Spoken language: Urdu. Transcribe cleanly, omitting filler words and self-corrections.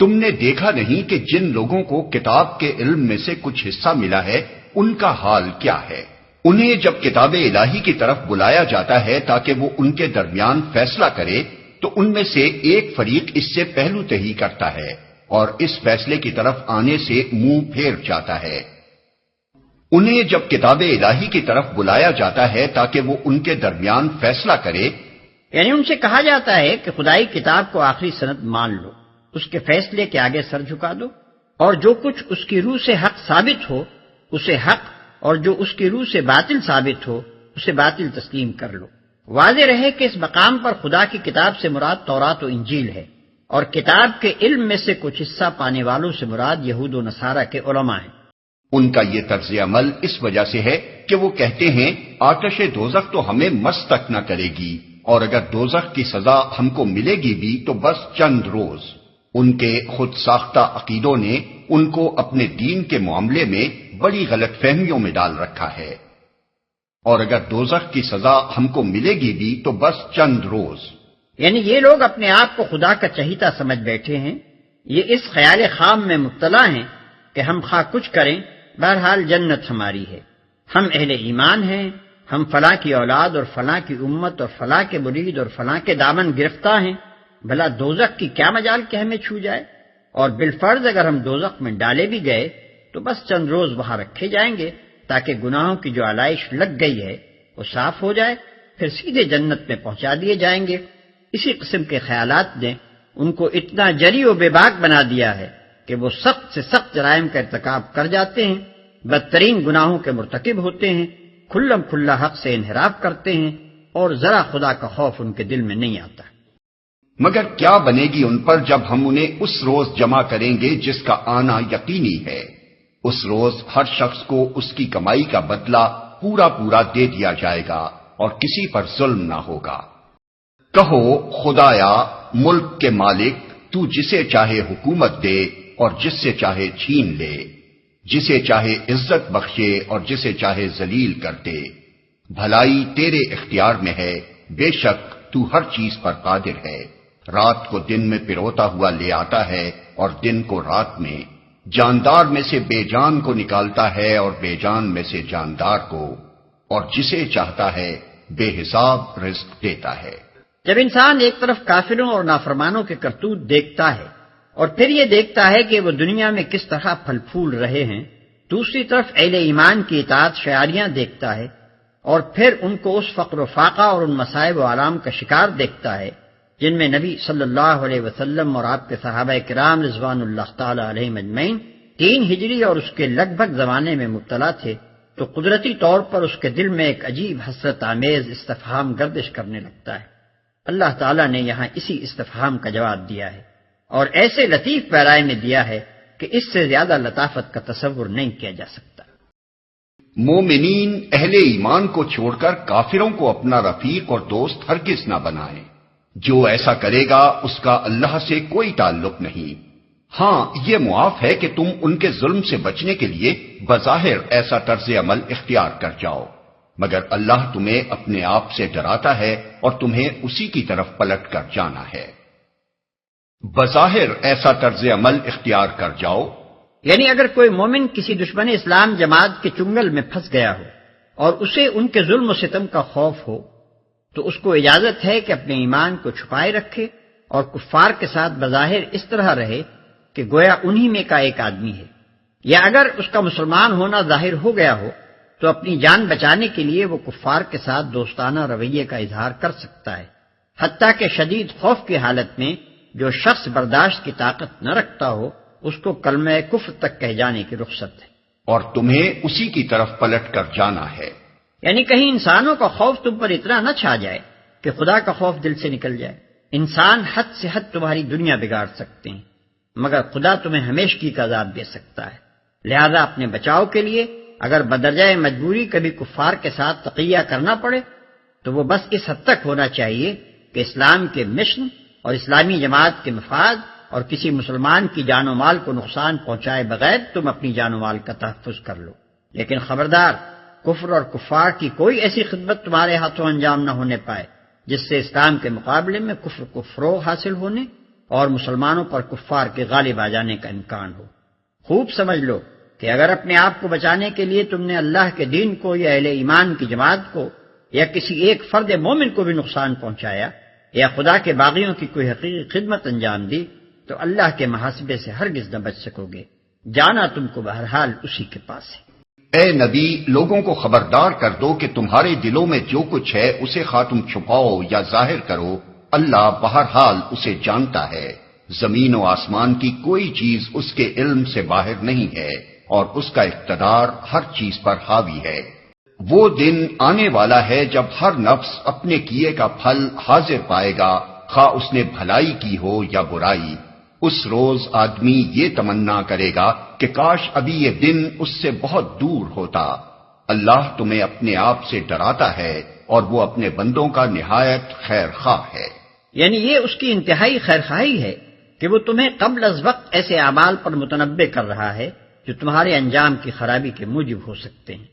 تم نے دیکھا نہیں کہ جن لوگوں کو کتاب کے علم میں سے کچھ حصہ ملا ہے ان کا حال کیا ہے؟ انہیں جب کتاب الہی کی طرف بلایا جاتا ہے تاکہ وہ ان کے درمیان فیصلہ کرے تو ان میں سے ایک فریق اس سے پہلو تہی کرتا ہے اور اس فیصلے کی طرف آنے سے منہ پھیر جاتا ہے۔ انہیں جب کتاب الہی کی طرف بلایا جاتا ہے تاکہ وہ ان کے درمیان فیصلہ کرے، یعنی ان سے کہا جاتا ہے کہ خدائی کتاب کو آخری سند مان لو، اس کے فیصلے کے آگے سر جھکا دو، اور جو کچھ اس کی روح سے حق ثابت ہو اسے حق، اور جو اس کی روح سے باطل ثابت ہو اسے باطل تسلیم کر لو۔ واضح رہے کہ اس مقام پر خدا کی کتاب سے مراد تورات و انجیل ہے، اور کتاب کے علم میں سے کچھ حصہ پانے والوں سے مراد یہود و نصارہ کے علماء ہیں۔ ان کا یہ طرز عمل اس وجہ سے ہے کہ وہ کہتے ہیں آتش دوزخ تو ہمیں مس تک نہ کرے گی، اور اگر دوزخ کی سزا ہم کو ملے گی بھی تو بس چند روز۔ ان کے خود ساختہ عقیدوں نے ان کو اپنے دین کے معاملے میں بڑی غلط فہمیوں میں ڈال رکھا ہے۔ اور اگر دوزخ کی سزا ہم کو ملے گی بھی تو بس چند روز، یعنی یہ لوگ اپنے آپ کو خدا کا چہیتا سمجھ بیٹھے ہیں، یہ اس خیال خام میں مبتلا ہیں کہ ہم خواہ کچھ کریں بہرحال جنت ہماری ہے، ہم اہل ایمان ہیں، ہم فلاں کی اولاد اور فلاں کی امت اور فلاں کے مرید اور فلاں کے دامن گرفتار ہیں، بھلا دوزخ کی کیا مجال کہ ہمیں چھو جائے، اور بالفرض اگر ہم دوزخ میں ڈالے بھی گئے تو بس چند روز وہاں رکھے جائیں گے تاکہ گناہوں کی جو علائش لگ گئی ہے وہ صاف ہو جائے، پھر سیدھے جنت میں پہنچا دیے جائیں گے۔ اسی قسم کے خیالات نے ان کو اتنا جری و بے باک بنا دیا ہے کہ وہ سخت سے سخت جرائم کا ارتکاب کر جاتے ہیں، بدترین گناہوں کے مرتکب ہوتے ہیں، کھلم کھلا حق سے انحراف کرتے ہیں، اور ذرا خدا کا خوف ان کے دل میں نہیں آتا۔ مگر کیا بنے گی ان پر جب ہم انہیں اس روز جمع کریں گے جس کا آنا یقینی ہے؟ اس روز ہر شخص کو اس کی کمائی کا بدلہ پورا پورا دے دیا جائے گا اور کسی پر ظلم نہ ہوگا۔ کہو خدایا ملک کے مالک، تو جسے چاہے حکومت دے اور جس سے چاہے چھین لے، جسے چاہے عزت بخشے اور جسے چاہے ذلیل کر دے، بھلائی تیرے اختیار میں ہے، بے شک تو ہر چیز پر قادر ہے۔ رات کو دن میں پروتا ہوا لے آتا ہے اور دن کو رات میں، جاندار میں سے بے جان کو نکالتا ہے اور بے جان میں سے جاندار کو، اور جسے چاہتا ہے بے حساب رزق دیتا ہے۔ جب انسان ایک طرف کافروں اور نافرمانوں کے کرتوت دیکھتا ہے اور پھر یہ دیکھتا ہے کہ وہ دنیا میں کس طرح پھل پھول رہے ہیں، دوسری طرف اہل ایمان کی اطاعت شعاریاں دیکھتا ہے اور پھر ان کو اس فقر و فاقہ اور ان مصائب و آلام کا شکار دیکھتا ہے جن میں نبی صلی اللہ علیہ وسلم اور آپ کے صحابہ کرام رضوان اللہ تعالی علیہم اجمعین 3 ہجری اور اس کے لگ بھگ زمانے میں مبتلا تھے، تو قدرتی طور پر اس کے دل میں ایک عجیب حسرت آمیز استفہام گردش کرنے لگتا ہے۔ اللہ تعالیٰ نے یہاں اسی استفہام کا جواب دیا ہے، اور ایسے لطیف پیرائے میں دیا ہے کہ اس سے زیادہ لطافت کا تصور نہیں کیا جا سکتا۔ مومنین اہل ایمان کو چھوڑ کر کافروں کو اپنا رفیق اور دوست ہرگز نہ بنائیں، جو ایسا کرے گا اس کا اللہ سے کوئی تعلق نہیں۔ ہاں یہ معاف ہے کہ تم ان کے ظلم سے بچنے کے لیے بظاہر ایسا طرز عمل اختیار کر جاؤ، مگر اللہ تمہیں اپنے آپ سے ڈراتا ہے اور تمہیں اسی کی طرف پلٹ کر جانا ہے۔ بظاہر ایسا طرز عمل اختیار کر جاؤ، یعنی اگر کوئی مومن کسی دشمن اسلام جماعت کے چنگل میں پھنس گیا ہو اور اسے ان کے ظلم و ستم کا خوف ہو تو اس کو اجازت ہے کہ اپنے ایمان کو چھپائے رکھے اور کفار کے ساتھ بظاہر اس طرح رہے کہ گویا انہی میں کا ایک آدمی ہے، یا اگر اس کا مسلمان ہونا ظاہر ہو گیا ہو تو اپنی جان بچانے کے لیے وہ کفار کے ساتھ دوستانہ رویے کا اظہار کر سکتا ہے، حتیٰ کہ شدید خوف کی حالت میں جو شخص برداشت کی طاقت نہ رکھتا ہو اس کو کلمہ کفر تک کہہ جانے کی رخصت ہے۔ اور تمہیں اسی کی طرف پلٹ کر جانا ہے۔ یعنی کہیں انسانوں کا خوف تم پر اتنا نہ چھا جائے کہ خدا کا خوف دل سے نکل جائے۔ انسان حد سے حد تمہاری دنیا بگاڑ سکتے ہیں، مگر خدا تمہیں ہمیشگی کا عذاب دے سکتا ہے۔ لہذا اپنے بچاؤ کے لیے اگر بدرجہ مجبوری کبھی کفار کے ساتھ تقیہ کرنا پڑے تو وہ بس اس حد تک ہونا چاہیے کہ اسلام کے مشن اور اسلامی جماعت کے مفاد اور کسی مسلمان کی جان و مال کو نقصان پہنچائے بغیر تم اپنی جان و مال کا تحفظ کر لو، لیکن خبردار کفر اور کفار کی کوئی ایسی خدمت تمہارے ہاتھوں انجام نہ ہونے پائے جس سے اسلام کے مقابلے میں کفر کو فروغ حاصل ہونے اور مسلمانوں پر کفار کے غالب آ جانے کا امکان ہو۔ خوب سمجھ لو کہ اگر اپنے آپ کو بچانے کے لیے تم نے اللہ کے دین کو یا اہل ایمان کی جماعت کو یا کسی ایک فرد مومن کو بھی نقصان پہنچایا یا خدا کے باغیوں کی کوئی حقیقی خدمت انجام دی تو اللہ کے محاسبے سے ہرگز نہ بچ سکو گے، جانا تم کو بہرحال اسی کے پاس ہے۔ اے نبی، لوگوں کو خبردار کر دو کہ تمہارے دلوں میں جو کچھ ہے اسے خواہ تم چھپاؤ یا ظاہر کرو، اللہ بہرحال اسے جانتا ہے۔ زمین و آسمان کی کوئی چیز اس کے علم سے باہر نہیں ہے اور اس کا اقتدار ہر چیز پر حاوی ہے۔ وہ دن آنے والا ہے جب ہر نفس اپنے کیے کا پھل حاضر پائے گا، خواہ اس نے بھلائی کی ہو یا برائی۔ اس روز آدمی یہ تمنا کرے گا کہ کاش ابھی یہ دن اس سے بہت دور ہوتا۔ اللہ تمہیں اپنے آپ سے ڈراتا ہے اور وہ اپنے بندوں کا نہایت خیر خواہ ہے۔ یعنی یہ اس کی انتہائی خیرخواہی ہے کہ وہ تمہیں قبل از وقت ایسے اعمال پر متنبع کر رہا ہے جو تمہارے انجام کی خرابی کے موجب ہو سکتے ہیں۔